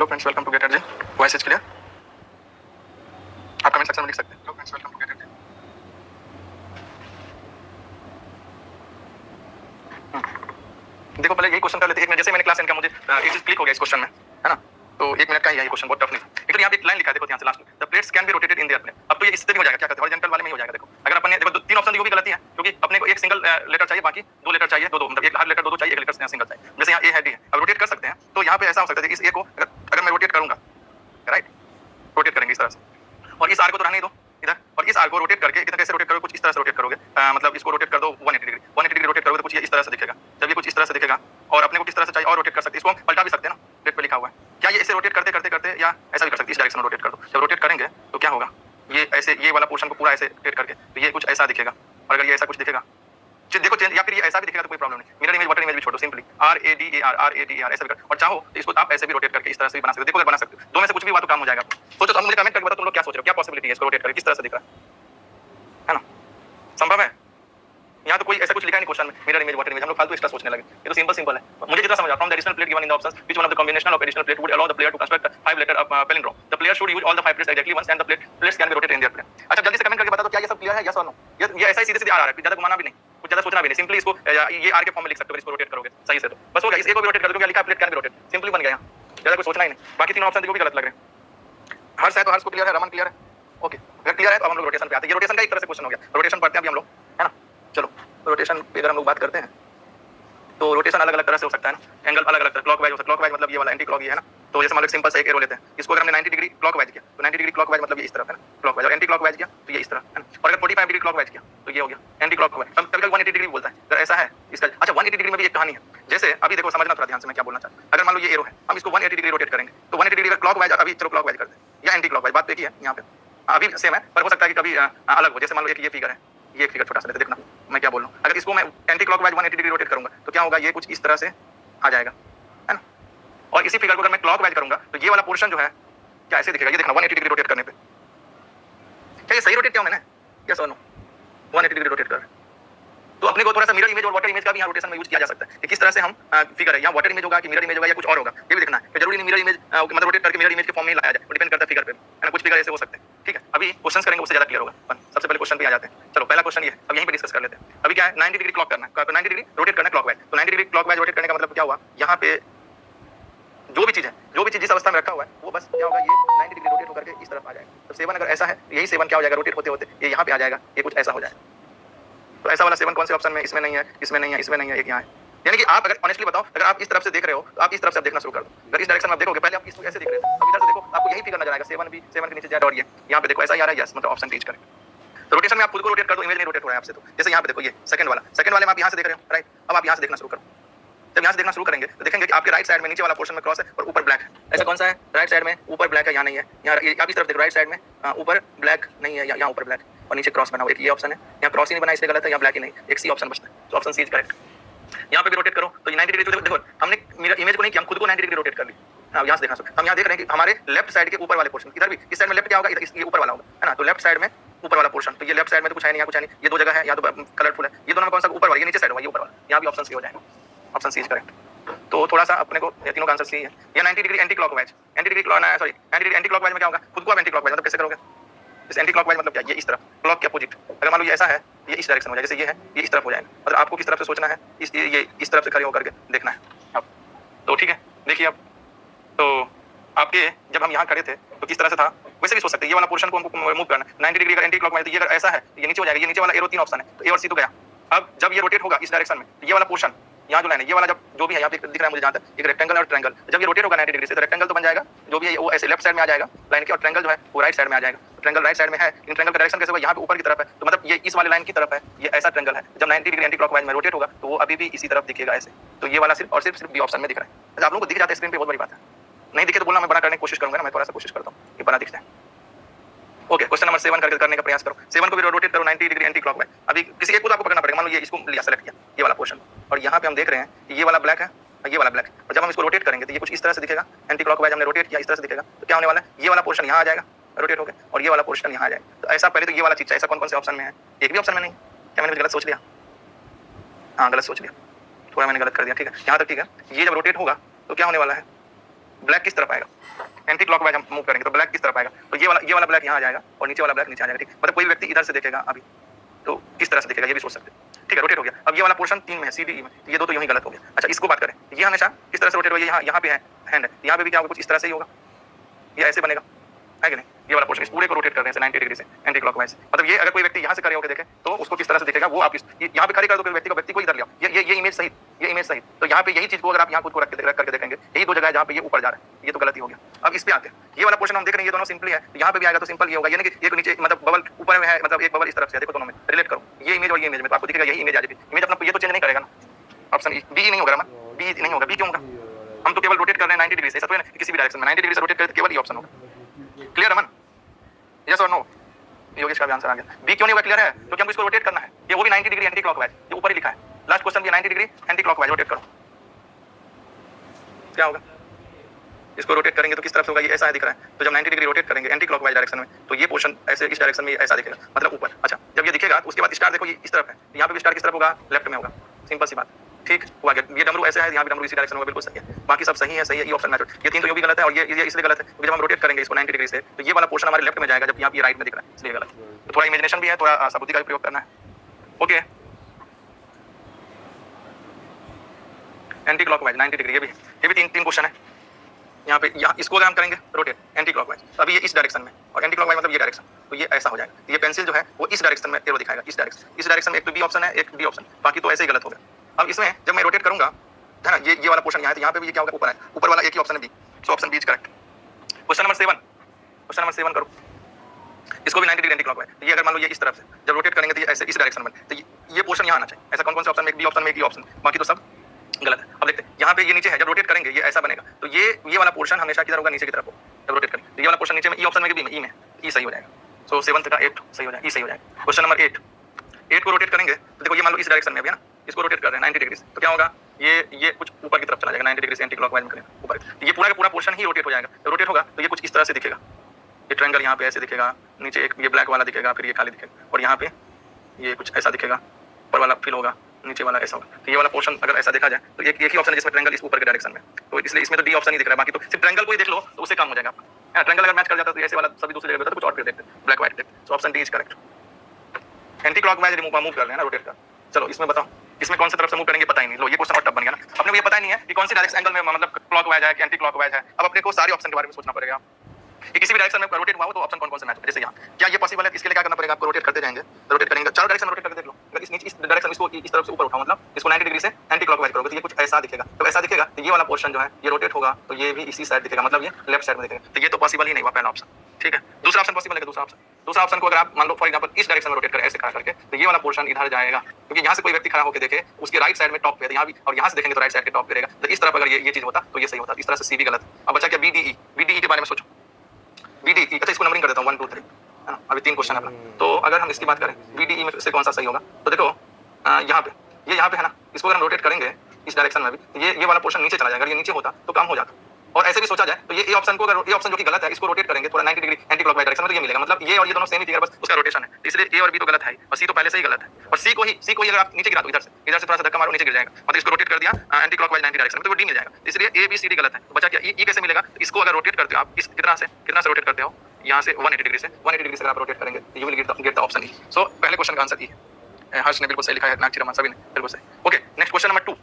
Friends, welcome to get at G. Voice is clear? आप comment section में लिख सकते हैं। Hello friends, welcome to get at G. देखो, पहले यही क्वेश्चन कर लेते हैं। एक मिनट, जैसे मैंने क्लास एंड का मुझे एक चीज क्लिक हो गया इस क्वेश्चन में, है ना? तो एक मिनट का ही है ये क्वेश्चन, बहुत टफ नहीं। लेकिन यहाँ पे एक लाइन लिखा है, देखो ध्यान से लास्ट में, the plates can be rotated in their plane. अब तो ये इससे भी हो जाएगा, क्या कहते हैं, हॉरिजॉन्टल वाले में ही हो जाएगा। देखो अगर अपन ने देखो तीन ऑप्शन दी, वो भी गलती है, क्योंकि अपने को एक सिंगल लेटर चाहिए, बाकी दो लेटर चाहिए, दो मतलब एक हर लेटर दो चाहिए, एक लेटर सिंगल चाहिए। जैसे यहाँ ए है, डी है, अब रोटेट कर सकते हैं। तो यहाँ पे ऐसा हो सकता है कि इस ए को अगर मैं रोटेट करूंगा, राइट, रोटेट करेंगे इस तरह से, और इस आर को तो रहने दो इधर, और इस आर को रोटेट करके इधर कैसे रोटेट करोगे, कुछ इस तरह से रोटेट करोगे। मतलब इसको रोटेट कर दो 180 डिग्री, 180 डिग्री रोटेट करोगे तो कुछ ये इस तरह से दिखेगा। जब ये कुछ इस तरह से दिखेगा, और अपने को किस तरह से चाहिए और रोटेट कर सकते हैं, इसको हम पलटा भी सकते हैं ना, प्लेट पे लिखा हुआ है। क्या ये इसे रोटेट करते करते करते या ऐसा भी कर सकते हैं, इस डायरेक्शन में रोटेट कर दो। जब रोटेट करेंगे तो क्या होगा, ये ऐसे ये वाला पोर्शन को पूरा ऐसे रोटेट करके तो ये कुछ ऐसा दिखेगा, और अगर ये ऐसा कुछ दिखेगा देखो चेंज, या फिर ये ऐसा भी दिखेगा तो कोई प्रॉब्लम नहीं। मिरर इमेज वाटर इमेज भी छोड़ो, सिंपली RADAR ऐसा भी कर, और चाहो तो इसको आप ऐसे भी रोटेट करके इस तरह से भी बना सकते हो। देखो अगर बना सकते हो, दो में से कुछ भी हुआ तो काम हो जाएगा। सोचो तो मुझे कमेंट करके बताओ तुम लोग क्या सोच रहे हो, क्या पॉसिबिलिटी है इसको रोटेट करके किस तरह से दिख रहा है ना? संभव है? यहाँ तो कोई ऐसा कुछ लिखा नहीं क्वेश्चन में, मिरर इमेज वाटर इमेज, हम लोग फालतू एक्स्ट्रा सोचने लगे। ये तो सिंपल है। मुझे जितना समझ from the additional plate given in the options which one of the combination of additional plate would allow the player to construct 5 letter palindrome. The player should use all the 5 plates exactly once and the plates can be rotated in their plane. अच्छा जल्दी से comment करके बता दो क्या ये सब clear है, यस और नो? ये ऐसा ही सीधे आ रहा है, ज्यादा घुमाना भी नहीं, कुछ ज्यादा सोचना भी नहीं। सिंपली इसको ये आर के फॉर्म में लिख सकते हो, इसको रोटेट करोगे सही से तो बस हो गया। इस ए को भी रोटेट कर दोगे, लिखा plate can be rotate, simply बन गया। ज्यादा कुछ सोचना ही नहीं। बाकी तीन ऑप्शन देखो भी गलत लग रहे हैं। हर्ष है तो हर्ष को क्लियर है, रमन क्लियर है, ओके। अगर क्लियर है तो हम लोग रोटेशन पे आते हैं। ये रोटेशन का एक तरह से क्वेश्चन हो गया, रोटेशन पढ़ते हैं अभी हम लोग, है ना? चलो रोटेशन पे अगर हम लोग बात करते हैं तो रोटेशन अलग अलग तरह से हो सकता है ना, एंगल अलग अलग तरह, क्लॉकवाइज हो सकता है। क्लॉकवाइज मतलब ये वाला एंटी क्लॉक, ये है ना। तो जैसे मान लो सिंपल सा एक एरो लेते हैं, इसको अगर हमने 90 डिग्री क्लॉकवाइज किया तो 90 डिग्री क्लॉकवाइज मतलब ये इस तरफ है ना, क्लॉकवाइज, और एंटी क्लॉकवाइज किया तो ये इस तरफ है ना। और अगर 45 डिग्री क्लॉकवाइज किया तो ये हो गया एंटी क्लॉकवाइज। कभी कभी 180 डिग्री बोलता है, अगर ऐसा है इसका। अच्छा 180 डिग्री में भी एक कहानी है। जैसे अभी देखो, समझना थोड़ा ध्यान से मैं क्या बोलना चाहता हूं। अगर मान लो ये एरो है, हम इसको 180 डिग्री रोटेट करेंगे तो 180 डिग्री अगर क्लॉकवाइज, अभी चलो क्लॉकवाइज करते हैं या एंटी क्लॉकवाइज, बात तो एक ही है यहाँ पे, अभी सेम है, पर हो सकता है कि कभी अलग हो। जैसे मान लो एक ये फिगर है, ये एक फिगर छोटा सा लेते, देखना मैं क्या बोल रहा हूँ। अगर इसको मैं एंटी क्लॉकवाइज 180 डिग्री रोटेट करूंगा तो क्या होगा, ये कुछ इस तरह से आ जाएगा, है ना। और इसी फिगर को अगर मैं क्लॉकवाइज करूंगा तो ये वाला पोर्शन जो है क्या ऐसे दिखेगा, ये देखना 180 डिग्री रोटेट करने पे। क्या ये सही रोटेट किया मैंने, यस और नो? 180 डिग्री रोटेट कर, तो अपने को थोड़ा सा मिरर इमेज और वाटर इमेज का भी यहाँ रोटेशन में यूज किया जा सकता है कि किस तरह से हम फिगर है, यहाँ वाटर इमेज होगा कि मिरर इमेज होगा या कुछ और होगा, ये भी देखना है। कि जरूरी नहीं मिरर इमेज मतलब रोटेट करके मिरर इमेज के फॉर्म में ही लाया जाए, वो डिपेंड करता है फिगर पे, है ना। कुछ फिगर ऐसे हो सकते हैं, ठीक है। अभी क्वेश्चंस करेंगे उससे ज्यादा क्लियर होगा। सबसे पहले क्वेश्चन पे आ जाते हैं। चलो पहला क्वेश्चन ये है, अब यहीं पे डिस्कस कर लेते हैं। अभी क्या है, 90 डिग्री क्लॉक करना है, तो 90 डिग्री रोटेट करना है क्लॉकवाइज। तो 90 डिग्री क्लॉकवाइज रोटेट करने का मतलब क्या हुआ, यहाँ पे जो भी चीज जिस अवस्था में रखा हुआ है वो बस क्या होगा, ये 90 डिग्री रोटेट होकर के इस तरफ आ जाएगा। तो 7 अगर ऐसा है, यही 7 क्या हो जाएगा, रोटेट होते होते ये यहाँ पे आ जाएगा, ये कुछ ऐसा हो जाएगा। तो ऐसा वाला 7 कौन से ऑप्शन में, इसमें नहीं है, इसमें नहीं है, इसमें नहीं है, एक यहाँ है। यानी कि आप अगर ऑनेस्टली बताओ, अगर आप इस तरफ से देख रहे हो तो आप इस तरफ से देखना शुरू कर दो। अगर इस डायरेक्शन में आप देखोगे, पहले आप इसको ऐसे देख रहे थे, अब इधर से देखो, आपको यही फिगर नजर आएगा, 7 भी 7 के नीचे ज्यादा, और ये यहाँ पे देखो ऐसा ही आ रहा है, यस, मतलब ऑप्शन टीच करें। तो रोटेशन में आप खुद को रोटेट कर दो, इमेज नहीं रोटेट हो रहा है आपसे। तो जैसे यहाँ पे देखो, ये सेकंड वाले में आप यहाँ से देख रहे हो, राइट। अब आप यहाँ से देखना शुरू करो। जब यहाँ से देखना शुरू करेंगे तो देखेंगे कि आपके राइट साइड में नीचे वाला पोर्शन में क्रॉस है और ऊपर ब्लैक है। ऐसा कौन सा है, राइट साइड में ऊपर ब्लैक है, यहाँ नहीं है। यहाँ आप इस तरफ देखो, राइट साइड में ऊपर ब्लैक नहीं है, यहाँ ऊपर ब्लैक और नीचे क्रॉस बना हुआ, एक ये ऑप्शन है। यहाँ क्रॉस ही नहीं बना इसलिए गलत है, यहाँ ब्लैक ही नहीं, एक सी ऑप्शन बचता है। तो ऑप्शन सी इज करेक्ट। यहाँ पे भी रोटेट करो तो 90 डिग्री, देखो हमने मिरर इमेज को नहीं किया, हम खुद को 90 डिग्री रोटेट कर ली। हाँ यहाँ से देखना शुरू, हम यहाँ देख रहे हैं कि हमारे लेफ्ट साइड के ऊपर वाले पोर्शन, इधर भी इस साइड में लेफ्ट क्या होगा, ये ऊपर वाला होगा, है ना। तो लेफ्ट साइड में ऊपर वाला पोर्शन, तो ये लेफ्ट साइड में तो कुछ है नहीं, यहाँ कुछ है नहीं, ये दो जगह है, यहाँ तो कलरफुल है। ये दोनों में कौन सा ऊपर वाला, ये नीचे साइड होगा, ये ऊपर वाला, यहाँ भी ऑप्शन सी हो जाएगा, ऑप्शन सी इज करेक्ट। तो थोड़ा सा अपने को ये तीनों का आंसर सही है। ये 90 degree anti clockwise, 90 degree anti clockwise में क्या होगा, खुद को आप एंटी क्लॉकवाइज मतलब कैसे करोगे, इस एंटी क्लॉकवाइज मतलब क्या, ये इस तरफ, क्लॉक के अपोजिट। अगर मान लो ये ऐसा है, ये इस डायरेक्शन हो जाएगा, जैसे ये है, ये इस तरफ हो जाएगा। मतलब आपको किस तरफ से सोचना है, ये इस तरफ से खड़े होकर के देखना है अब। तो ठीक है, देखिए अब तो आपके जब हम यहाँ खड़े थे तो किस तरह से था, वैसे भी सोच सकते हैं। ये वाला पोर्शन को हमको मूव करना है 90 डिग्री, अगर एंटी क्लॉकवाइज, तो ये अगर ऐसा है ये नीचे हो जाएगा। ये नीचे वाला एरो 3 ऑप्शन है, तो ए और सी तो गया। अब जब ये रोटेट होगा इस डायरेक्शन में, तो ये वाला पोर्शन यहाँ जो लाइन है, ये वाला जब जो भी है यहाँ पे दिख रहा है मुझे जहाँ तक, एक रेक्टेंगल और ट्रायंगल, जब ये रोटेट होगा 90 डिग्री से तो रेक्टेंगल तो बन जाएगा, जो भी है वो ऐसे लेफ्ट साइड में आ जाएगा लाइन के, और ट्रायंगल जो है वो राइट साइड में आ जाएगा। ट्रायंगल राइट साइड में है, इन ट्रायंगल का डायरेक्शन कैसे होगा, यहाँ पे ऊपर की तरफ है, तो मतलब ये इस वाले लाइन की तरफ है, ये ऐसा ट्रायंगल है। जब 90 डिग्री एंटी क्लॉकवाइज में रोटेट होगा तो वो अभी भी इसी तरफ दिखेगा ऐसे। तो ये वाला सिर्फ और सिर्फ बी ऑप्शन में दिख रहा है। अच्छा आप लोगों को दिख जाता है स्क्रीन पे, बहुत बड़ी बात है। नहीं दिखे तो बोलना, मैं बना करने की कोशिश करूंगा ना, मैं थोड़ा सा कोशिश करता हूँ ये बना दिखता है। ओके, क्वेश्चन नंबर 7 करने का प्रयास करो। 7 को भी रोटेट करो 90 डिग्री एंटी क्लॉकवाइज। अभी किसी एक को आपको पकड़ना पड़ेगा। मान लो ये इसको लिया, सेलेक्ट किया ये वाला पोर्शन, और यहाँ पे हम देख रहे हैं ये वाला ब्लैक है और ये वाला ब्लैक है। और जब हम इसको रोटेट करेंगे तो ये कुछ इस तरह से दिखेगा, एंटी क्लॉकवाइज हमने रोटेट किया, इस तरह से दिखेगा। तो क्या होने वाला है, ये वाला पोर्शन यहाँ आ जाएगा रोटेट होकर, और ये वाला पोर्शन यहाँ आ जाएगा। तो ऐसा पहले तो ये वाला चीज, ऐसा कौन कौन से ऑप्शन में है, एक भी ऑप्शन में नहीं। क्या मैंने गलत सोच लिया? हाँ गलत सोच लिया, थोड़ा मैंने गलत कर दिया, ठीक है। यहाँ तक ठीक है। ये जब रोटेट होगा तो क्या होने वाला है, ब्लैक किस तरफ आएगा, एंटी क्लॉकवाइज हम मूव करेंगे तो ब्लैक किस तरफ आएगा, तो ये वाला ब्लैक यहाँ आ जाएगा और नीचे वाला ब्लैक नीचे आ जाएगा। ठीक, मतलब कोई व्यक्ति इधर से देखेगा अभी तो किस तरह से दिखेगा ये भी सोच सकते हैं। ठीक है, रोटेट हो गया। अब ये वाला पोर्शन 3 में है, सी डी ई में, ये दो तो यूं ही गलत हो गया। अच्छा, इसको बात करें, ये हमेशा किस तरह से रोटेट होगा, यहाँ पे है हैंड है, यहाँ पे भी क्या होगा, कुछ इस तरह से ही होगा, ये ऐसे बनेगा, है कि नहीं। ये वाला पोर्शन इस पूरे को रोटेट कर रहे हैं 90 डिग्री से एंटी क्लॉकवाइज। मतलब ये अगर कोई व्यक्ति यहाँ से खड़े होकर देखे तो उसको किस तरह से दिखेगा, वो आप यहाँ पे खड़े कर दो कोई व्यक्ति को इधर ले आओ, ये इमेज सही, ये इमेज सही। तो यहाँ पे यही चीज को अगर आप यहाँ खुद को रख करके देखेंगे, यही दो जगह है जहाँ पे ये ऊपर जा रहा है, ये तो गलती हो गया। अब इस पे आते हैं, ये वाला पोर्शन हम देख रहे हैं, ये दोनों सिंपली है, यहाँ पे भी आएगा तो सिंपल ये होगा, यानी कि एक नीचे मतलब बबल ऊपर में है, मतलब एक बबल इस तरफ से है, देखो दोनों में रिलेट करो, ये इमेज और ये इमेज में, तो आपको दिखेगा यही इमेज आ जाएगी। इमेज अपना ये तो चेंज नहीं करेगा ना, ऑप्शन बी नहीं होगा ना, बी नहीं होगा, बी क्यों होगा, हम तो केवल रोटेट कर रहे हैं 90 डिग्री से, ऐसा तो है ना किसी भी डायरेक्शन में 90 डिग्री से रोटेट करें तो केवल ये ऑप्शन होगा। क्लियर अमन, यस और नो, योगेश का भी आंसर आ गया। बी क्यों नहीं हुआ, क्लियर है, क्योंकि हमको इसको रोटेट करना है, ये वो भी 90 डिग्री एंटी क्लॉकवाइज, ये ऊपर ही लिखा है, लास्ट क्वेश्चन भी 90 डिग्री एंटी क्लॉकवाइज, रोटेट करो, क्या होगा, इसको रोटेट करेंगे तो किस तरफ से होगा, ये ऐसा दिख रहा है, तो जब 90 डिग्री रोटेट करेंगे एंटी क्लॉकवाइज डायरेक्शन में तो ये पोर्शन ऐसे इस डायरेक्शन में ऐसा दिखेगा, मतलब ऊपर। अच्छा, जब ये दिखेगा तो उसके बाद स्टार देखो ये इस तरफ है, यहाँ पे भी स्टार किस तरफ होगा, लेफ्ट में होगा, सिंपल सी बात। ठीक हुआ गया, ये डमरू ऐसे है, यहाँ पे डमरू इसी डायरेक्शन होगा, बिल्कुल सही है, बाकी सब सही है, सही है, ये ऑप्शन मैच। ये तीन तो ये भी गलत है और ये इसलिए गलत है क्योंकि जब हम रोटेट करेंगे इसको 90 डिग्री से तो ये वाला पोर्शन हमारे लेफ्ट में जाएगा, जब यहाँ पे राइट में दिख रहा है, इसलिए गलत। तो थोड़ा इमेजिनेशन भी है, थोड़ा साबुद्धी का भी प्रयोग करना है। ओके, एंटी क्लॉकवाइज 90 डिग्री, ये भी तीन क्वेश्चन है। यहाँ पे इसको अगर हम करेंगे रोटेट एंटी क्लॉकवाइज, अभी ये इस डायरेक्शन में, और एंटी क्लॉकवाइज मतलब ये डायरेक्शन, तो ये ऐसा हो जाएगा। ये पेंसिल जो है वो इस डायरेक्शन में एरो दिखाएगा, इस डायरेक्शन में एक तो बी ऑप्शन है, एक डी ऑप्शन, बाकी तो ऐसे ही गलत हो गया। अब इसमें जब मैं रोटेट करूंगा, है ना, ये वाला पोर्शन यहाँ है, तो यहाँ पे भी ये क्या होगा, ऊपर है, ऊपर वाला एक ही ऑप्शन है B, so option B is correct. Question number 7 करो, इसको भी 90 डिग्री एंटी क्लॉकवाइज, ये अगर मान लो ये इस तरफ से जब रोटेट करेंगे तो ये ऐसे इस डायरेक्शन में, तो ये पोर्शन यहाँ आना चाहिए। ऐसा कौन से ऑप्शन में, एक बी ऑप्शन में एक डी ऑप्शन, बाकी तो सब गलत है। अब देखते हैं, यहाँ पे ये नीचे है, जब रोटेट करेंगे ये ऐसा बनेगा, तो ये वाला पोर्शन हमेशा किधर होगा, नीचे की तरफ हो, जब रोटेट करेंगे तो ये वाला पोर्शन नीचे में, ई ऑप्शन में बी में, ई में, ई सही हो जाएगा। सो 7 का 8 सही हो जाएगा, ई सही हो जाएगा। क्वेश्चन नंबर 8 को रोटेट करेंगे तो देखो ये मान लो इस डायरेक्शन में भी है ना, इसको रोटेट कर रहे हैं 90 डिग्री से, तो क्या होगा, ये कुछ ऊपर की तरफ चला जाएगा 90 डिग्री से एंटी क्लॉकवाइज में करेंगे ऊपर, तो ये पूरा का पूरा पोर्शन ही रोटेट हो जाएगा। रोटेट होगा तो ये कुछ इस तरह से दिखेगा, ये ट्रायंगल यहाँ पे ऐसे दिखेगा, नीचे एक ये ब्लैक वाला दिखेगा, फिर ये खाली दिखेगा, और यहाँ पे ये कुछ ऐसा दिखेगा, ऊपर वाला फिल होगा, नीचे वाला ऐसा होगा। तो ये वाला पोर्शन अगर ऐसा देखा जाए तो एक ही ऑप्शन है जिसमें ट्रायंगल इस ऊपर के डायरेक्शन में, तो इसलिए इसमें तो डी ऑप्शन ही दिख रहा है, बाकी तो सिर्फ ट्रायंगल को ही देख लो तो उससे काम हो जाएगा आपका। ट्रायंगल अगर मैच कर जाता तो ऐसे वाला सभी दूसरी जगह होता तो कुछ और फिर देखते, ब्लैक व्हाइट देखते। So option D is correct. Anti clockwise move कर रहे हैं ना, रोटेट कर। चलो इसमें बताओ, इसमें कौन सी तरफ से मूव करेंगे पता ही नहीं, लो ये क्वेश्चन और टफ बन गया ना, अपने को ये पता ही नहीं है कि कौन सी डायरेक्शन एंगल में मतलब क्लॉकवाइज है कि एंटी क्लॉकवाइज है। अब अपने को सारे ऑप्शन के बारे में सोचना पड़ेगा कि किसी भी डायरेक्शन में रोटेट हुआ हो तो ऑप्शन कौन कौन से मैच हो। जैसे यहाँ क्या ये पॉसिबल है, इसके लिए क्या करना पड़ेगा, आपको रोटेट करते जाएंगे, रोटेट करेंगे, चार डायरेक्शन रोटेट करके देख लो। अगर इस नीचे इस डायरेक्शन इसको इस तरफ से ऊपर उठाओ, मतलब इसको 90 डिग्री से एंटी क्लॉकवाइज करोगे तो ये कुछ ऐसा दिखेगा, तो ऐसा दिखेगा तो ये वाला पोर्शन जो है ये रोटेट होगा तो ये भी इसी साइड दिखेगा, मतलब ये लेफ्ट साइड में दिखेगा। तो ये तो पॉसिबल ही नहीं हुआ पहला ऑप्शन। ठीक है, दूसरा ऑप्शन पॉसिबल है। दूसरा ऑप्शन को अगर आप मान लो फॉर एग्जांपल इस डायरेक्शन में रोटेट करें ऐसे खड़ा करके, तो ये वाला पोर्शन इधर जाएगा, क्योंकि यहाँ से कोई व्यक्ति खड़ा होकर देखे उसके राइट साइड में टॉप पे है, यहाँ भी, और यहाँ से देखेंगे तो राइट साइड के टॉप पे रहेगा। तो इस तरफ अगर ये चीज होता तो ये सही होता, इस तरह से सी भी गलत। अब बचा क्या, बी डी ई के बारे में सोचो, बी डी ई। अच्छा इसको नंबरिंग कर देता हूँ 1 2 3, है ना, अभी 3 क्वेश्चन है अपना। तो अगर हम इसकी बात करें बी डी ई में से कौन सा सही होगा, तो देखो यहाँ पे ये यहाँ पे है ना, इसको अगर हम रोटेट करेंगे इस डायरेक्शन में भी तो ये वाला पोर्शन नीचे चला जाएगा, अगर ये नीचे होता तो काम हो जाता। और ऐसे भी सोचा जाए तो ये ए ऑप्शन को, अगर ए ऑप्शन जो कि गलत है इसको रोटेट करेंगे थोड़ा 90 डिग्री एंटी क्लॉकवाइज डायरेक्शन में तो ये मिलेगा, मतलब ये और ये दोनों सेम ही दिखेगा, बस उसका रोटेशन है। इसलिए ए और बी तो गलत है और सी तो पहले से ही गलत है। और सी को ही अगर आप नीचे गिरा दो, इधर से थोड़ा सा धक्का मारो नीचे गिर जाएगा, मतलब इसको रोटेट कर दिया एंटी क्लॉकवाइज 90 डायरेक्शन में तो वो डी मिल जाएगा। इसलिए ए बी सी डी गलत है। बचा क्या, ई कैसे मिलेगा, इसको अगर रोटेट करते हो आप इस कितना से रोटेट करते हो, यहाँ से 180 डिग्री से अगर आप रोटेट करेंगे तो you will get the option E. So पहले क्वेश्चन का आंसर ई है। हर्ष ने बिल्कुल सही लिखा है, नाक्षी रमन सभी ने बिल्कुल सही। ओके नेक्स्ट क्वेश्चन नंबर 2,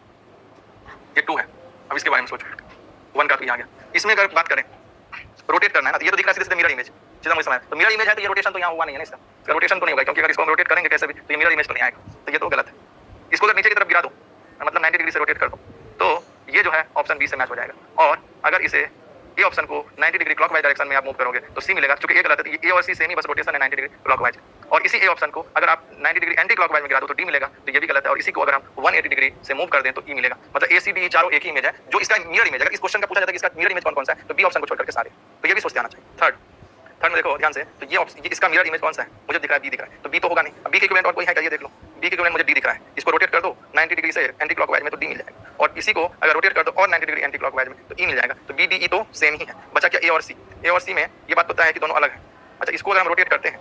ये 2 है। अब इसके बारे में सोचो, 1 का तो ये आ गया। इसमें अगर बात करें रोटेट करना है ना, तो ये तो दिख रहा है सीधे मिरर इमेज, सीधा मुझे समझ। तो मिरर इमेज है तो ये रोटेशन तो यहाँ हुआ नहीं है ना, इसका रोटेशन तो नहीं होगा, क्योंकि अगर इसको हम रोटेट करेंगे कैसे भी तो ये मिरर इमेज तो नहीं आएगा, तो ये तो गलत है। इसको अगर नीचे की तरफ गिरा दो, मतलब 90 डिग्री से रोटेट कर दो, तो ये जो है ऑप्शन बी से मैच हो जाएगा। और अगर इसे ए ऑप्शन को 90 डिग्री क्लॉकवाइज डायरेक्शन में आप मूव करोगे तो सी मिलेगा, क्योंकि ए गलत है, ए और सी सेम ही, बस रोटेशन है 90 डिग्री क्लॉकवाइज। और इसी ए ऑप्शन को अगर आप 90 डिग्री एंटी क्लॉकवाइज में गिरा दो तो डी मिलेगा, तो ये भी गलत है। और इसी को अगर हम 180 डिग्री से मूव कर दें तो ई मिलेगा, मतलब ए सी डी चारों एक ही इमेज है। जो इसका मिरर इमेज, अगर इस क्वेश्चन का पूछा जाता है कि इसका मिरर इमेज कौन सा है, तो बी ऑप्शन को छोड़ करके सारे, तो ये भी सोचते आना चाहिए। थर्ड में देखो ध्यान से, तो ये इसका मिरर इमेज कौन सा है, मुझे दिख रहा है बी दिख रहा है, तो बी तो होगा नहीं। अब बी के इक्विवेलेंट और कोई है क्या, ये देख लो, बी के इक्विवेलेंट मुझे डी दिख रहा है, इसको रोटेट कर दो 90 डिग्री से एंटी क्लॉकवाइज में तो डी मिल जाएगा। और इसी को अगर रोटेट कर दो और 90 डिग्री एंटी क्लॉकवाइज में तो ई मिल जाएगा। तो बी डी ई तो सेम ही है। बचा क्या, ए और सी। ए और सी में ये बात पता है कि दोनों अलग है। अच्छा इसको अगर हम रोटेट करते हैं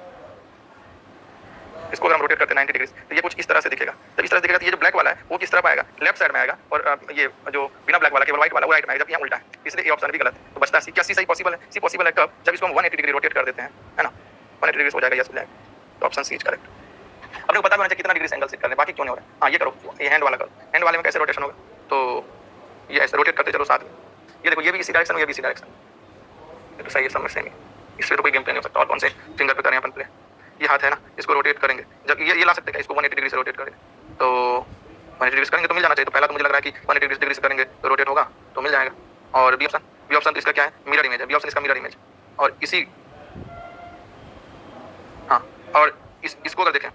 इसको अगर हम रोटेट करते हैं 90 डिग्री तो ये कुछ इस तरह से दिखेगा। जब इस तरह से दिखेगा तो ये जो ब्लैक वाला है वो किस तरफ आएगा, लेफ्ट साइड में आएगा, और ये जो बिना ब्लैक वाला केवल व्हाइट वाला वो राइट में आएगा, जबकि यहाँ उल्टा है, इसलिए ये ऑप्शन भी गलत है। तो बचता है सी। क्या सी सही पॉसिबल है? सी पॉसिबल है कब? जब इसको हम 180 डिग्री रोटेट कर देते हैं, है ना, 180 डिग्री हो जाएगा, यस हो जाएगा। तो ऑप्शन सी इज करेक्ट। अपने को पता होना चाहिए कितना डिग्री से एंगल सेट करना है, बाकी क्यों नहीं हो रहा है। हाँ ये करो, ये हैंड वाला करो। हैंड वाले में कैसे रोटेशन होगा, तो ये ऐसे रोटेट करते चलो साथ में। ये देखो ये भी इसी डायरेक्शन, ये भी इसी डायरेक्शन, ये तो सही है, सब सेम है, इससे तो कोई गेम प्ले नहीं हो सकता। और कौन से फिंगर पे करें अपन प्ले, ये हाथ है ना, इसको रोटेट करेंगे, जब ये ला सकते हैं, इसको 180 डिग्री से रोटेट करेंगे तो 180 डिग्री करेंगे तो मिल जाना चाहिए। तो पहला तो मुझे लग रहा है कि 180 डिग्री से करेंगे तो रोटेट होगा, तो मिल जाएगा। और बी ऑप्शन तो इसका क्या है, मिरर इमेज है, बी ऑप्शन इसका मिरर इमेज। और इसी हाँ, और इसको अगर देखें,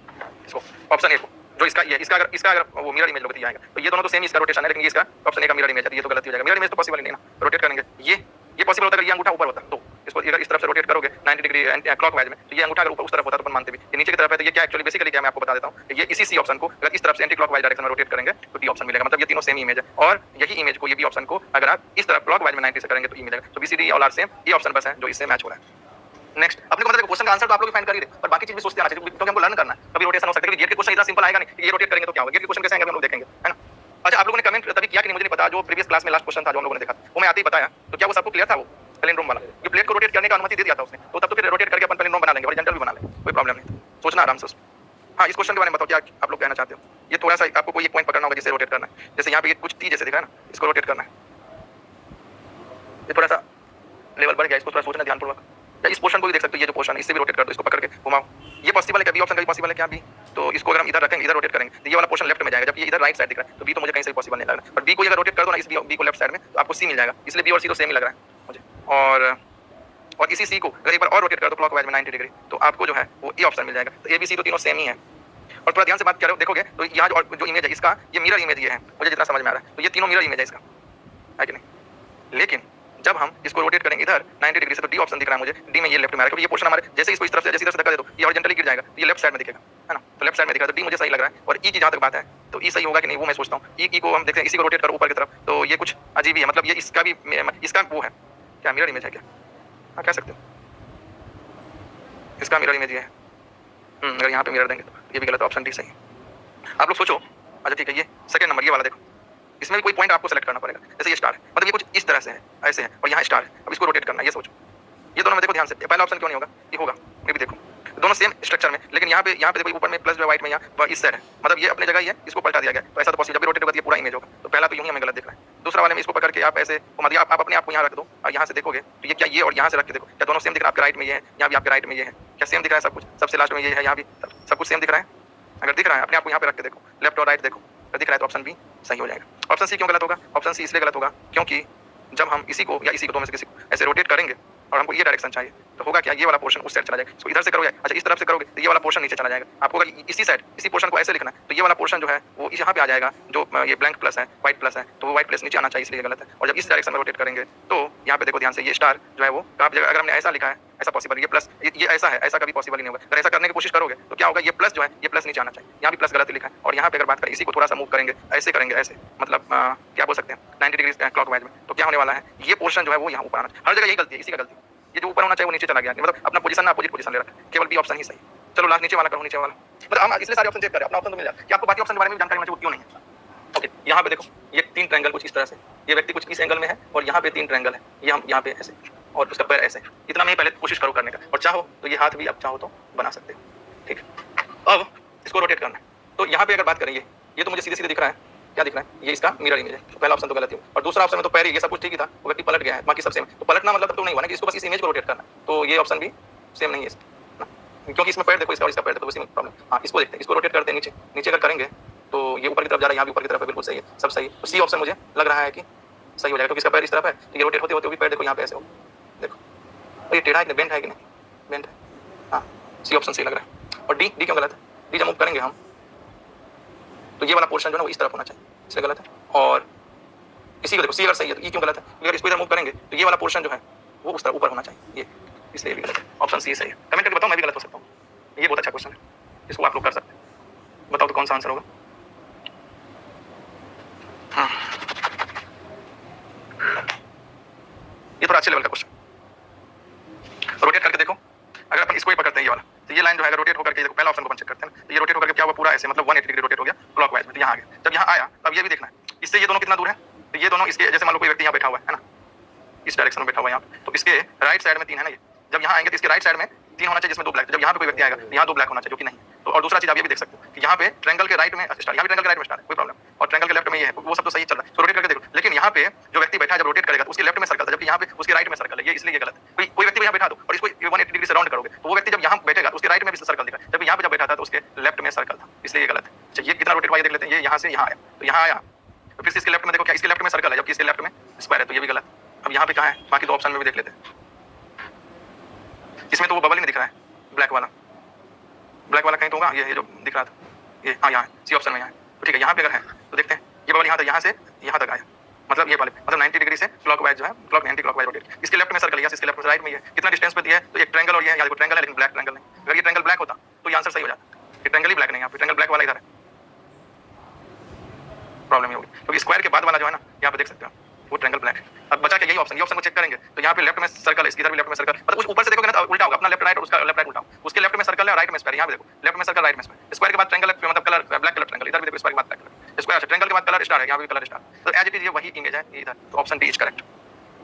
इसको ऑप्शन ए को, जो इसका ये इसका अगर वो मिरर इमेज लोग दिया जाएगा तो ये दोनों तो सेम इसका रोटेशन है, लेकिन ये इसका ऑप्शन ए का मिरर इमेज है, तो ये तो गलत हो जाएगा। मिरर इमेज तो पॉसिबल नहीं ना, रोटेट करेंगे ये पॉसिबल होता है अगर ये अंगूठा ऊपर होता तो इसको अगर इस तरफ से रोटेट करोगे 90 डिग्री क्लॉकवाइज में, तो ये अंगूठा अगर ऊपर उस तरफ होता तो अपन मानते भी। ये नीचे की तरफ है, तो ये क्या एक्चुअली बेसिकली क्या मैं आपको बता देता हूँ। ये इसी सी ऑप्शन को अगर इस तरफ से एंटी क्लॉकवाइज डायरेक्शन में रोटेट करेंगे तो डी ऑप्शन मिलेगा। मतलब ये तीनों सेम इमेज है, और यही इमेज को, ये बी ऑप्शन को अगर आप इस तरफ क्लॉकवाइज में 90 से करेंगे तो ई मिलेगा। तो बी सी डी और आर सेम, ये ऑप्शन बस है जो इससे मैच हो रहा है। नेक्स्ट, अपने को मतलब क्वेश्चन का आंसर तो आप लोग फाइंड कर ही रहे, पर बाकी चीज भी सोचते आना चाहिए, क्योंकि हमको लर्न करना है। कभी रोटेशन हो सकता है, गेट के क्वेश्चन इतना सिंपल आएगा नहीं, ये रोटेट करेंगे तो क्या होगा, गेट के क्वेश्चन कैसे आएंगे हम लोग देखेंगे, है ना। अच्छा, आप लोगों ने कमेंट तभी किया कि मुझे नहीं पता, जो प्रीवियस क्लास में लास्ट क्वेश्चन था जो हम लोगों ने देखा वो मैं आते ही बताया, तो क्या वो सबको क्लियर था? वो प्लेन रूम वाला जो प्लेट को रोटेट करने का अनुमति दे दिया था उसने, तो तब तो फिर रोटेट करके अपन प्लेन रूम बना लेंगे, हॉरिजॉन्टल भी बना लेंगे, कोई प्रॉब्लम नहीं, सोचना आराम से उसमें। हाँ, इस क्वेश्चन के बारे में बताओ, क्या आप लोग कहना चाहते हो? ये थोड़ा सा आपको कोई एक पॉइंट पकड़ना होगा जिसे रोटेट करना है। जैसे यहाँ पे कुछ टी जैसे दिख रहा है ना, इसको रोटेट करना है, ये थोड़ा सा लेवल बढ़ गया, इसको थोड़ा सोचना ध्यानपूर्वक। या इस पोर्शन को भी देख सकते हो, ये जो पोर्शन है इससे भी रोटेट कर दो, इसको पकड़ के घुमाओ। ये पॉसिबल है क्या? बी ऑप्शन का भी पॉसिबल है क्या? बी तो इसको अगर हम इधर रखेंगे, इधर रोटेट करेंगे तो ये वाला पोर्शन लेफ्ट में जाएगा, जबकि ये इधर राइट साइड दिख रहा है, तो बी तो मुझे कहीं से भी पॉसिबल नहीं लग रहा है। और बी को अगर रोटेट कर दो ना, इस बी को लेफ्ट साइड में, तो आपको सी मिल जाएगा, इसलिए बी और सी तो सेम ही लग रहा है मुझे। और इसी सी को अगर एक बार और रोटेट कर दो क्लॉकवाइज में 90 डिग्री, तो आपको जो है वो ए ऑप्शन मिल जाएगा। तो ए बी सी तो तीनों सेम ही है। और थोड़ा ध्यान से बात करो, देखोगे तो यहाँ जो इमेज है इसका, ये मिरर इमेज ये है, मुझे जितना समझ में आ रहा है, तो ये तीनों मिरर इमेज है इसका, है कि नहीं। लेकिन जब हम इसको रोटेट करेंगे इधर 90 डिग्री से, तो डी ऑप्शन दिख रहा है मुझे, डी में ये लेफ्ट में आ रहा है, क्योंकि ये पोर्शन हमारे जैसे इसको इस तरफ से जैसे इधर से धक्का दे दो ये हॉरिजॉन्टली गिर जाएगा, तो ये लेफ्ट साइड में दिखेगा, है ना। तो लेफ्ट साइड में दिखा, तो डी मुझे सही लग रहा है। और ई की जहाँ तक बात है, तो ई सही होगा कि नहीं वो मैं सोचता हूँ। ई को हम देखते हैं, इसी को रोटेट करो ऊपर की तरफ, तो ये कुछ अजीब ही है, मतलब ये इसका भी, इसका वो है क्या, मिरर इमेज है क्या? हाँ, कह सकते हो इसका मिरर इमेज ये है। अगर यहाँ पे मिरर देंगे तो ये भी गलत, ऑप्शन डी सही है। आप लोग सोचो। अच्छा ठीक है, ये सेकंड नंबर ये वाला देखो, इसमें भी कोई पॉइंट आपको सेलेक्ट करना पड़ेगा। जैसे ये स्टार है, मतलब ये कुछ इस तरह से है, ऐसे है, और यहाँ स्टार है, अब इसको रोटेट करना है, ये सोचो। ये दोनों में देखो ध्यान से, पहला ऑप्शन क्यों नहीं होगा? ये होगा, ये भी देखो, दोनों सेम स्ट्रक्चर में, लेकिन यहाँ पे देखो ऊपर में प्लस जो व्हाइट में यहाँ इस साइड है, मतलब ये अपने जगह ही है, इसको पलटा दिया गया, तो ऐसा तो पॉसिबल, जब भी रोटेट होगा तो ये पूरा इमेज होगा। तो पहला तो यूं ही हमें गलत दिख रहा है। दूसरा वाले में इसको पकड़ के आप ऐसे घुमा दिया, आप अपने आप को यहाँ रख दो और यहाँ से देखोगे तो ये क्या, ये और यहाँ से रख के देखो, क्या दोनों सेम दिख रहा है? आपके राइट में ये है, यहाँ भी आपके राइट में ये है, क्या सेम दिख रहा है? सब कुछ सबसे लास्ट में ये है, यहाँ भी सब कुछ सेम दिख रहा है। अगर दिख रहा है, अपने आप को यहाँ पे रख के देखो, लेफ्ट और राइट देखो, तो दिख रहा है, तो ऑप्शन बी सही हो जाएगा। ऑप्शन सी क्यों गलत होगा? ऑप्शन सी इसलिए गलत होगा क्योंकि जब हम इसी को या इसी को दो में से किसी को ऐसे रोटेट करेंगे और हमको ये डायरेक्शन चाहिए, तो होगा क्या, ये वाला पोर्शन उस साइड चला जाएगा। इसको इधर से करोगे, अच्छा इस तरफ से करोगे तो ये वाला पोर्शन नीचे चला जाएगा। आपको अगर इसी साइड इसी पोर्शन को ऐसे लिखना है, तो ये वाला पोर्शन जो है वो यहाँ पे आ जाएगा, जो ये ब्लैंक प्लस है, व्हाइट प्लस है, तो वो व्हाइट प्लस नीचे आना चाहिए, इसलिए गलत है। और जब इस डायरेक्शन में रोटेट करेंगे तो यहाँ पे देखो ध्यान से, ये स्टार जो है वो आप जगह अगर हमने ऐसा लिखा है, ऐसा पॉसिबल, ये प्लस ये ऐसा है, ऐसा कभी पॉसिबल नहीं होगा। अगर ऐसा करने की कोशिश करोगे तो क्या होगा, ये प्लस जो है ये प्लस नीचे आना चाहिए, यहाँ भी प्लस गलत लिखा है। और यहाँ पे अगर बात करें, इसी को थोड़ा सा मूव करेंगे, ऐसे करेंगे, ऐसे मतलब क्या बोल सकते हैं 90 डिग्री क्लॉकवाइज में, तो क्या होने वाला है, ये पोर्शन जो है वो यहाँ ऊपर आना चाहिए। हर जगह यही गलती है, इसी का गलती, ये जो ऊपर होना चाहिए वो नीचे चला गया, मतलब अपना पोजीशन ना अपोजिट पोजीशन ले रखा है। केवल बी ऑप्शन ही सही। चलो लास्ट नीचे वाला करो, नीचे वाला, मतलब हम इसलिए सारे ऑप्शन चेक करें, अपना ऑप्शन तो मिल जाए कि आपको बाकी ऑप्शन के बारे में जानकारी होनी चाहिए, वो क्यों नहीं है। ओके, यहाँ पे देखो, ये 3 ट्रायंगल कुछ इस तरह से, ये व्यक्ति कुछ इस एंगल में है और यहाँ पे 3 ट्रायंगल है, ये हम यहाँ पे ऐसे और उसका पैर ऐसे, इतना में पहले कोशिश करो करने का, और चाहो तो ये हाथ भी आप चाहो तो बना सकते हो। ठीक है, अब इसको रोटेट करना है। तो यहाँ पे अगर बात करें, ये तो मुझे सीधे सीधे दिख रहा है, क्या दिख रहा है, ये इसका मिरर इमेज है, तो पहला ऑप्शन तो गलत है। और दूसरा ऑप्शन में तो पैर ही, ये सब कुछ ठीक ही था, वो व्यक्ति पलट गया है, बाकी सब सेम। तो पलटना मतलब तो नहीं हुआ ना कि इसको बस इस इमेज को रोटेट करना है, तो ये ऑप्शन भी सेम नहीं है ना, क्योंकि इसमें पैर देखो, इसका और इसका पैर देखो, उसी में प्रॉब्लम। हाँ, इसको देखते हैं, इसको रोटेट करते हैं नीचे, नीचे अगर करेंगे तो ये ऊपर की तरफ जा रहा है, यहाँ भी ऊपर की तरफ है, बिल्कुल सही है, सब सही है। तो सी ऑप्शन मुझे लग रहा है कि सही हो जाएगा, क्योंकि इसका पैर इस तरफ है, तो ये रोटेट होते होते भी पैर देखो यहाँ पे ऐसे हो, देखो, और ये टेढ़ा है कि बेंड है कि नहीं, बेंड है। हाँ, सी ऑप्शन सही लग रहा है। और डी क्यों गलत है? डी जब मूव करेंगे हम, तो ये वाला पोर्शन जो है वो इस तरफ होना चाहिए, इसलिए गलत है। और इसी को देखो, सी अगर सही है तो ई क्यों गलत है? अगर इसको इधर मूव करेंगे तो ये वाला पोर्शन जो है वो उस तरफ ऊपर होना चाहिए, ये, इसलिए भी गलत है। ऑप्शन सी सही है। कमेंट करके बताओ, मैं भी गलत हो सकता हूँ। ये बहुत अच्छा क्वेश्चन है, इसको आप लोग कर सकते हैं। बताओ तो कौन सा आंसर होगा? हाँ, ये थोड़ा अच्छे लेवल का क्वेश्चन। रोटेट करके देखो, अगर अपन इसको ही पकड़ते हैं ये वाला, तो ये लाइन जो है अगर रोटेट होकर के देखो, पहला ऑप्शन को अपन चेक करते हैं, तो ये रोटेट होकर क्या हुआ पूरा ऐसे, मतलब 180 डिग्री रोटेट हो गया क्लॉकवाइज में। तो यहाँ आ गया। जब यहाँ आया अब ये भी देखना है इससे ये दोनों कितना दूर है। तो ये दोनों इसके, जैसे मान लो कोई व्यक्ति यहाँ बैठा हुआ है ना, इस डायरेक्शन में बैठा हुआ है यहाँ, तो इसके राइट साइड में 3 है ना ये। जब यहाँ आएंगे तो इसके राइट साइड में 3 होना चाहिए जिसमें 2 ब्लैक। तो जब यहाँ पे कोई व्यक्ति आएगा यहाँ 2 ब्लैक होना चाहिए, जो कि नहीं है। तो और दूसरा चीज आप ये भी देख सकते हो कि यहाँ पे ट्रायंगल के राइट में स्टार, यहाँ भी ट्रायंगल के राइट में स्टार है, कोई प्रॉब्लम, और ट्रायंगल के लेफ्ट में ये है, वो सब तो सही चल रहा है। तो रोटेट करके देखो, लेकिन यहाँ पे जो व्यक्ति बैठा है जब रोटेट करेगा तो उसके लेफ्ट में सर्कल था, जबकि यहाँ पे उसके राइट में सर्कल है, ये इसलिए ये गलत है। कोई व्यक्ति यहाँ बैठा दो और इसको 180 डिग्री से राउंड करोगे तो वो व्यक्ति जब यहाँ बैठेगा तो उसके राइट में भी सर्कल दिखा, जबकि यहाँ पे जब बैठा था तो उसके लेफ्ट में सर्कल था, इसलिए ये गलत है। अच्छा ये कितना रोटेट हुआ ये देख लेते हैं। ये यहाँ से यहाँ आया, तो यहाँ आया, तो फिर इसके लेफ्ट में देखो क्या इसके लेफ्ट में सर्कल है, जबकि इसके लेफ्ट में स्क्वायर है, तो ये भी गलत। अब यहाँ पे कहाँ है, बाकी 2 ऑप्शन में भी देख लेते हैं। इसमें तो वो बबल ही नहीं दिख रहा है, ब्लैक वाला कहीं तो होगा, ये जो दिख रहा था ये, हाँ यहाँ सी ऑप्शन में यहाँ है। तो ठीक है, यहाँ पे अगर है तो देखते हैं ये बबल यहाँ था, यहाँ से यहाँ तक आया, मतलब ये वाले, मतलब 90 डिग्री से क्लॉकवाइज जो है, क्लॉक एंटी क्लॉकवाइज रोटेट। इसके लेफ्ट में सर्कल है, इसके लेफ्ट में राइट में ये कितना डिस्टेंस पे दिया है, तो एक ट्रायंगल और ये यहाँ देखो ट्रायंगल है लेकिन ब्लैक ट्रायंगल नहीं। अगर ये ट्रायंगल ब्लैक होता तो ये आंसर सही हो जाता, ये ट्रायंगल ही ब्लैक नहीं, यहाँ पे ट्रायंगल ब्लैक वाला इधर है, प्रॉब्लम ये होगी। क्योंकि स्क्वायर के बाद वाला जो है ना यहाँ पे देख सकते हो वो ट्रायंगल ब्लैक है। अब बचा क्या यही ऑप्शन, ये ऑप्शन को चेक करेंगे तो यहाँ पे लेफ्ट में सर्कल है, इधर भी लेफ्ट में सर्कल, मतलब उस ऊपर से देखोगे ना तो उल्टा होगा, अपना लेफ्ट राइट और उसका लेफ्ट राइट उल्टा होगा। उसके लेफ्ट में सर्कल है राइट में स्क्वायर, यहाँ पे देखो लेफ्ट में सर्कल राइट में स्क्वायर, स्क्वायर के बाद ट्रायंगल मतलब कलर ब्लैक कलर ट्रायंगल, इधर भी देखो स्क्वायर के बाद ब्लैक कलर स्क्वायर, ट्रायंगल के बाद कलर स्टार है, यहाँ भी कलर स्टार, तो एज इट इज ये वही इमेज है इधर। तो ऑप्शन डी इज करेक्ट।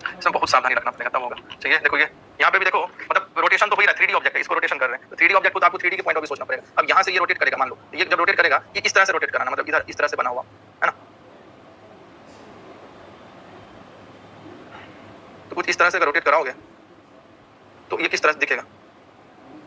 इसमें बहुत सावधानी रखना पड़ेगा तब होगा। चलिए देखो ये यहाँ पे भी देखो, मतलब रोटेशन तो हो ही रहा है, 3D ऑब्जेक्ट है, इसको रोटेशन कर रहे हैं, तो 3D ऑब्जेक्ट को तो आपको 3D के पॉइंट ऑफ व्यू सोचना पड़ेगा। अब यहाँ से ये रोटेट करेगा, मान लो ये जब रोटेट करेगा ये इस तरह से रोटेट कराना, मतलब इधर इस तरह से बना हुआ है ना, तो कुछ इस तरह से अगर रोटेट कराओगे तो ये किस तरह से दिखेगा,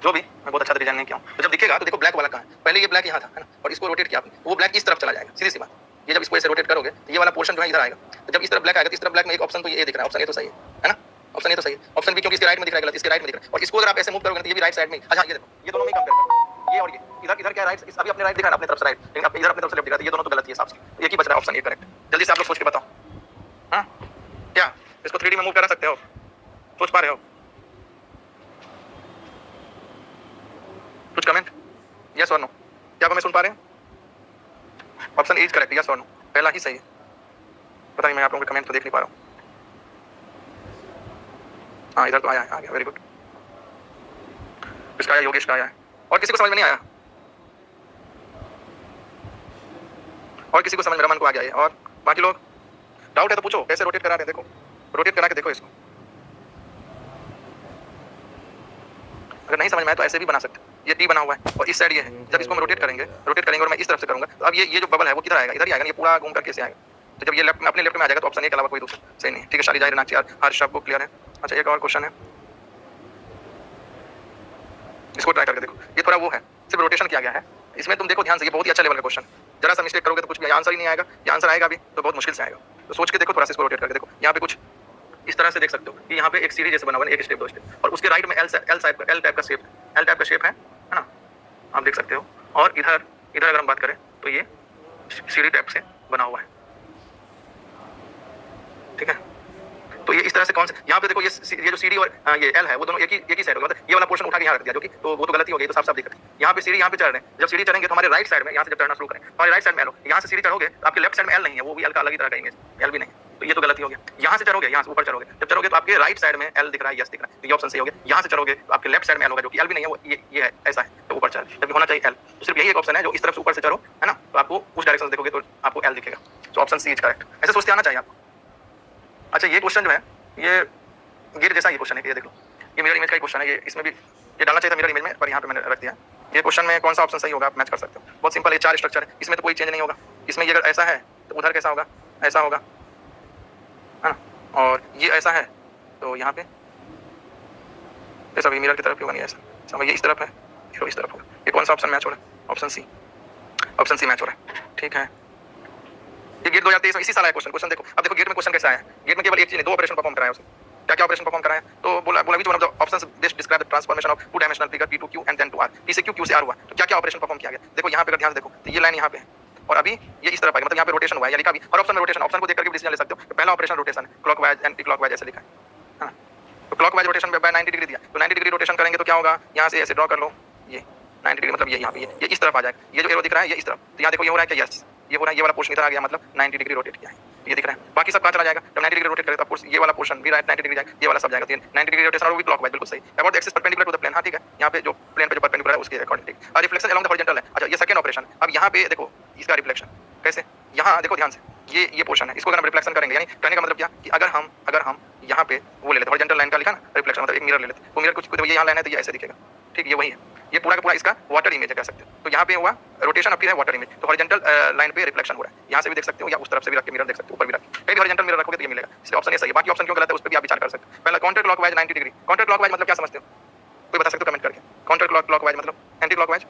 जो भी मैं बहुत अच्छा डिजाइन नहीं किया हूँ। तो जब दिखेगा तो देखो ब्लैक वाला कहाँ है, पहले ये ब्लैक यहाँ था है ना, और इसको रोटेट किया आपने, वो ब्लैक इस तरफ चला जाएगा, सीधी सी बात। ये जब इसको ऐसे रोटेट करोगे तो ये वाला पोर्शन जो है इधर आएगा, तो जब इस तरफ ब्लैक आएगा तो इस तरफ ब्लैक में एक ऑप्शन तो ये दिख रहा है, ऑप्शन ये तो सही है ना, ऑप्शन ये तो सही है, ऑप्शन बी क्योंकि इसके राइट में दिख रहा है, गलत इसके राइट में दिख रहा है। और इसको अगर आप ऐसे मूव करोगे तो ये भी राइट साइड में, अच्छा ये देखो ये दोनों में कंपेयर करो, ये और ये इधर क्या राइट, अभी अपने राइट दिख रहा है अपने तरफ से राइट, लेकिन इधर अपने तरफ से लेफ्ट दिख रहा है, ये दोनों तो गलत ही है साफ सी। एक ही बच रहा है ऑप्शन ए करेक्ट। जल्दी से आप लोग सोच के बताओ, हाँ क्या इसको 3D में मूव करा सकते हो, सोच पा रहे हो? कुछ कमेंट, यस और नो, क्या आप हमें सुन पा रहे हैं? Option A is correct, yes और नो, पहला ही सही है। पता नहीं मैं आप लोगों के कमेंट तो देख नहीं पा रहा हूँ। हाँ इधर तो आया है, आ गया, वेरी गुड। इसका आया, योगेश का आया है, और किसी को समझ में नहीं आया? और किसी को समझ मेरा मन को आ गया है? और बाकी लोग डाउट है तो पूछो, कैसे रोटेट करा रहे हैं, देखो रोटेट करा के देखो इसको। अगर नहीं समझ में आए तो ऐसे भी बना सकते, ये टी बना हुआ है और इस साइड ये है, जब इसको हम रोटेट करेंगे और मैं इस तरफ से करूंगा तो अब ये जो बबल है वो किधर आएगा, इधर ही आएगा, ये पूरा घूम करके ऐसे आएगा। तो जब ये लेफ्ट में अपने लेफ्ट में आ जाएगा तो ऑप्शन ए के अलावा कोई दूसरा सही नहीं। ठीक है शाली जाहिर नाची यार, हर शब्द को क्लियर है। अच्छा एक और क्वेश्चन है, इसको ट्राई करके देखो, ये थोड़ा वो है, सिर्फ रोटेशन किया गया है इसमें, तुम देखो ध्यान से, ये बहुत ही अच्छा लेवल का क्वेश्चन। जरा सा मिस्टेक करोगे तो कुछ भी आंसर ही नहीं आएगा, ये आंसर आएगा भी तो बहुत मुश्किल से आएगा। तो सोच के देखो, थोड़ा सा इसको रोटेट करके देखो। यहाँ पे कुछ इस तरह से देख सकते हो कि यहाँ पे एक सीढ़ी जैसे बना हुआ है, एक स्टेप 2 स्टेप, और उसके राइट में एल टाइप का शेप है ना, आप देख सकते हो। और इधर अगर हम बात करें तो ये सीढ़ी टाइप से बना हुआ है, ठीक है। तो ये इस तरह से कौन से, यहाँ पे देखो ये जो सीढ़ी और ये एल है वो दोनों एक ही साइड होगा, मतलब ये वाला पोर्शन उठा के यहाँ रख दिया, जो कि तो वो तो गलती हो गई, तो साफ दिक्कत है। यहाँ पे सीढ़ी यहाँ पे चढ़ रहे हैं, जब सीढ़ी चढ़ेंगे तो हमारे राइट साइड में, यहाँ से जब चढ़ना शुरू करें हमारे राइट साइड में एल हो, यहाँ से सीढ़ी चढ़ोगे तो आपके लेफ्ट साइड में एल नहीं है, वो भी एल का अलग ही तरह का इमेज, एल भी नहीं, तो ये तो गलती हो गया। यहाँ से चढ़ोगे, यहाँ से ऊपर चढ़ोगे, जब चढ़ोगे तो आपके राइट साइड में एल दिख रहा है, यस दिख रहा है, तो ये ऑप्शन सही हो गया। यहाँ से चढ़ोगे तो आपके लेफ्ट साइड में एल होगा, जो कि एल भी नहीं है, वो ये है, ऐसा है, तो ऊपर चढ़, जबकि होना चाहिए एल। तो सिर्फ यही एक ऑप्शन है जो इस तरफ से ऊपर से चढ़ो, है ना, तो आपको उस डायरेक्शन से देखोगे तो आपको एल दिखेगा। तो ऑप्शन सी इज करेक्ट, ऐसे सोचते आना चाहिए आपको। अच्छा ये क्वेश्चन जो है ये गिर जैसा ये क्वेश्चन है, ये देख लो, ये मिरर इमेज का क्वेश्चन है, ये इसमें भी ये डालना चाहिए था मिरर इमेज में, पर यहाँ पे मैंने रख दिया। ये क्वेश्चन में कौन सा ऑप्शन सही होगा आप मैच कर सकते हो, बहुत सिंपल है, 4 स्ट्रक्चर है, इसमें तो कोई चेंज नहीं होगा। इसमें ये अगर ऐसा है तो उधर कैसा होगा, ऐसा होगा, है ना, और ये ऐसा है तो यहाँ पे ऐसा भी मिरर की तरफ होगा, नहीं ऐसा, ये इस तरफ है, इस तरफ होगा। ये कौन सा ऑप्शन मैच हो रहा है, ऑप्शन सी मैच हो रहा है, ठीक है। ये गेट 2023 में इसी साल आया क्वेश्चन देखो। अब देखो गेट में क्वेश्चन कैसा है, गेट में केवल एक चीज, 2 ऑपरेशन परफॉर्म कराया उसने, क्या ऑपरेशन परफॉर्म कराया, तो बोला which one of the options best describe the transformation of 2 dimensional figure P to Q and then to R, P से Q से R हुआ, तो क्या ऑपरेशन परफॉर्म किया गया। देखो यहाँ पे अगर ध्यान से देखो तो ये लाइन यहाँ पे है और अभी ये इस तरफ आएगा, मतलब यहाँ पे रोटेशन हुआ है, या लिखा भी हर ऑप्शन में रोटेशन, ऑप्शन को देख करके डिसीजन ले सकते हो। तो पहला ऑपरेशन रोटेशन है, क्लॉकवाइज एंटी क्लॉकवाइज ऐसे लिखा है, तो क्लॉकवाइज रोटेशन पे 90 डिग्री दिया, तो 90 डिग्री रोटेशन करेंगे तो क्या होगा, यहाँ से ऐसे ड्रॉ कर लो, ये 90 डिग्री मतलब ये यहाँ पे ये इस तरफ आ जाएगा, ये जो एरो दिख रहा है ये इस तरफ, तो यहाँ देखो ये हो रहा है क्या, यस ये हो रहा है, ये वाला पोर्शन इधर आ गया, मतलब 90 डिग्री रोटेट किया है। ये दिख रहा है, बाकी सब कहाँ चला जाएगा जब 90 डिग्री रोटेट करेगा, ऑफ कोर्स ये वाला पोर्शन भी राइट 90 डिग्री जाएगा, ये वाला सब जाएगा, तो 90 डिग्री रोटेशन और वो भी क्लॉकवाइज, बिल्कुल सही। About the axis perpendicular to the plane, हाँ ठीक है, यहाँ पे जो प्लेन पे जो परपेंडिकुलर है उसके अकॉर्डिंग, ठीक। और रिफ्लेक्शन अलोंग द हॉरिजॉन्टल है, अच्छा ये सेकंड ऑपरेशन। अब यहाँ पे देखो इसका रिफ्लेक्शन कैसे, यहाँ देखो ध्यान से, ये पोर्शन है, इसको अगर हम रिफ्लेक्शन करेंगे, यानी कहने का मतलब क्या कि अगर हम यहाँ पे वो ले लेते, हॉरिजॉन्टल लाइन का लिखा ना रिफ्लेक्शन, मतलब एक मिरर ले लेते, तो मिरर कुछ ये यहाँ लाइन है तो ये ऐसे दिखेगा, ठीक, ये वही है, ये पूरा का पूरा इसका वाटर इमेज है कह सकते हैं। तो यहाँ पे हुआ रोटेशन, अब है वाटर इमेज, तो हॉरिजॉन्टल लाइन पे रिफ्लेक्शन हो रहा है, यहाँ से भी देख सकते हो या उस तरफ से भी रख के मिरर देख सकते हो, ऊपर भी रख के, कहीं भी हॉरिजॉन्टल मिरर रखोगे तो ये मिलेगा, इसलिए ऑप्शन ये सही है। बाकी ऑप्शन क्यों गलत है उस पर भी आप विचार कर सकते हो। पहला counter clockwise 90 degree, counter clockwise मतलब क्या समझते हो, कोई बता सकते हो कमेंट करके, काउंटर क्लॉकवाइज मतलब एंटी क्लॉकवाइज,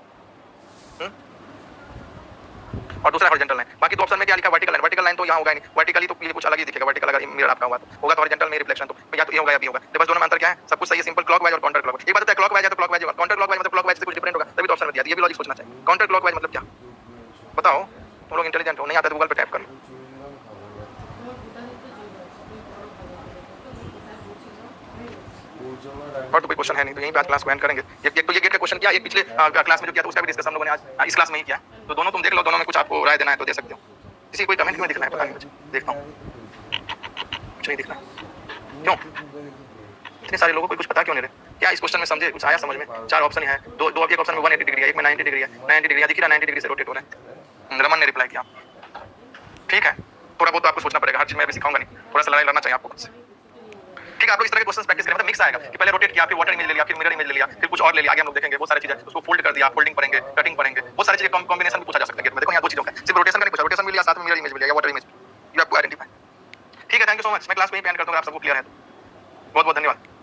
और दूसरा हॉरिजॉन्टल लाइन। बाकी दो ऑप्शन में क्या लिखा, वर्टिकल लाइन, वर्टिकल लाइन तो यहाँ होगा नहीं, वर्टिकली तो ये कुछ अलग ही दिखेगा, वर्टिकल अगर मिरर आपका हुआ तो होगा, तो हॉरिजॉन्टल में रिफ्लेक्शन तो या तो ये होगा या भी होगा, तो बस दोनों में अंतर क्या है, सब कुछ सही है, सिंपल क्लॉकवाइज और काउंटर क्लॉकवाइज। एक बात है क्लॉकवाइज है तो क्लॉकवाइज होगा, काउंटर क्लॉकवाइज मतलब क्लॉकवाइज से कुछ डिफरेंट होगा, तभी तो ऑप्शन में दिया, ये भी लॉजिक सोचना चाहिए। काउंटर क्लॉकवाइज मतलब क्या बताओ, तुम लोग इंटेलिजेंट हो, नहीं आता तो गूगल पे टाइप कर लो। और तो कोई क्वेश्चन है नहीं, तो यहीं पे आज क्लास को एंड करेंगे। एक तो ये गेट का क्वेश्चन किया, एक पिछले क्लास में जो किया था उसका भी डिस्कशन हम लोगों ने आज इस क्लास में ही किया, तो दोनों तुम देख लो, दोनों में कुछ आपको राय देना है तो दे सकते हो। किसी कोई कमेंट में दिखना है, पता नहीं मुझे, देखता हूँ कुछ नहीं दिखना, क्यों इतने सारे लोगों को कुछ पता क्यों नहीं रहे, क्या इस क्वेश्चन में समझे, कुछ आया समझ में? चार ऑप्शन है, दो एक ऑप्शन में 180 डिग्री है, एक में 90 डिग्री है, 90 डिग्री दिख रहा है, 90 डिग्री से रोटेट हो रहा है। रमन ने रिप्लाई किया, ठीक है, थोड़ा बहुत तो आपको सोचना पड़ेगा, हर चीज में भी सिखाऊंगा नहीं, थोड़ा सा लड़ाई लड़ना चाहिए आपको खुद से, ठीक है। आप लोग इस तरह के क्वेश्चंस प्रैक्टिस करें, मतलब मिक्स आएगा कि पहले रोटेट किया, फिर वाटर इमेज ले लिया, फिर मिरर इमेज ले लिया, फिर कुछ और ले लिया, आगे हम लोग देखेंगे वो सारी चीजें, उसको फोल्ड कर दिया, फोल्डिंग पढ़ेंगे, कटिंग पढ़ेंगे, वो सारी चीजें कॉम्बिनेशन भी पूछा जा सकता है गेट में। देखो यहाँ दो चीजों का सिर्फ रोटेशन का नहीं पूछा, रोटेशन भी लिया, साथ में मिरर इमेज भी लिया, water image you have to identify, ठीक है। थैंक यू सो मच, मैं क्लास में ही एंड करता हूँ, आप सबको क्लियर है तो बहुत बहुत धन्यवाद।